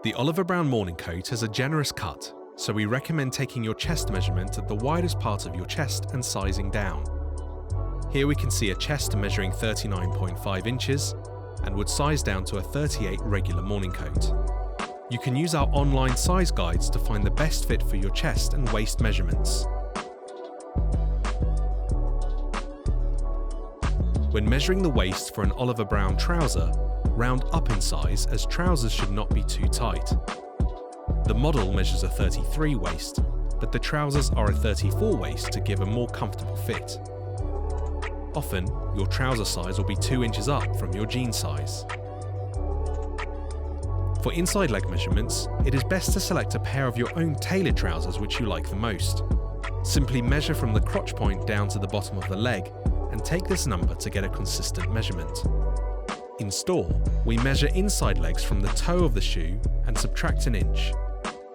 The Oliver Brown morning coat has a generous cut, so we recommend taking your chest measurement at the widest part of your chest and sizing down. Here we can see a chest measuring 39.5 inches and would size down to a 38 regular morning coat. You can use our online size guides to find the best fit for your chest and waist measurements. When measuring the waist for an Oliver Brown trouser, round up in size as trousers should not be too tight. The model measures a 33 waist, but the trousers are a 34 waist to give a more comfortable fit. Often, your trouser size will be 2 inches up from your jean size. For inside leg measurements, it is best to select a pair of your own tailored trousers which you like the most. Simply measure from the crotch point down to the bottom of the leg and take this number to get a consistent measurement. In store, we measure inside legs from the toe of the shoe and subtract an inch.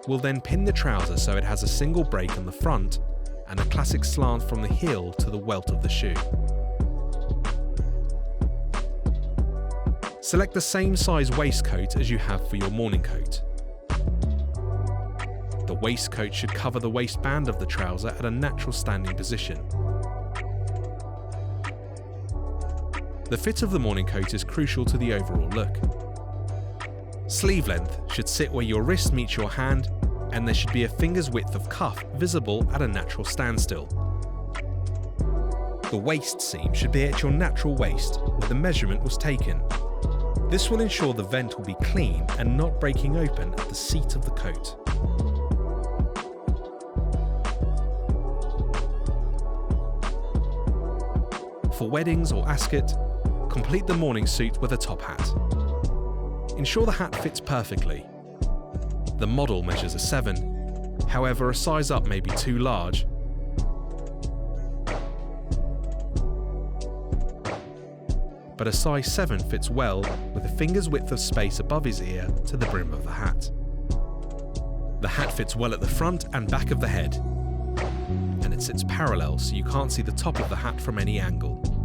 We'll then pin the trouser so it has a single break on the front and a classic slant from the heel to the welt of the shoe. Select the same size waistcoat as you have for your morning coat. The waistcoat should cover the waistband of the trouser at a natural standing position. The fit of the morning coat is crucial to the overall look. Sleeve length should sit where your wrist meets your hand, and there should be a finger's width of cuff visible at a natural standstill. The waist seam should be at your natural waist, where the measurement was taken. This will ensure the vent will be clean and not breaking open at the seat of the coat. For weddings or Ascot, complete the morning suit with a top hat. Ensure the hat fits perfectly. The model measures a 7, however a size up may be too large. But a size 7 fits well with a finger's width of space above his ear to the brim of the hat. The hat fits well at the front and back of the head, and it sits parallel so you can't see the top of the hat from any angle.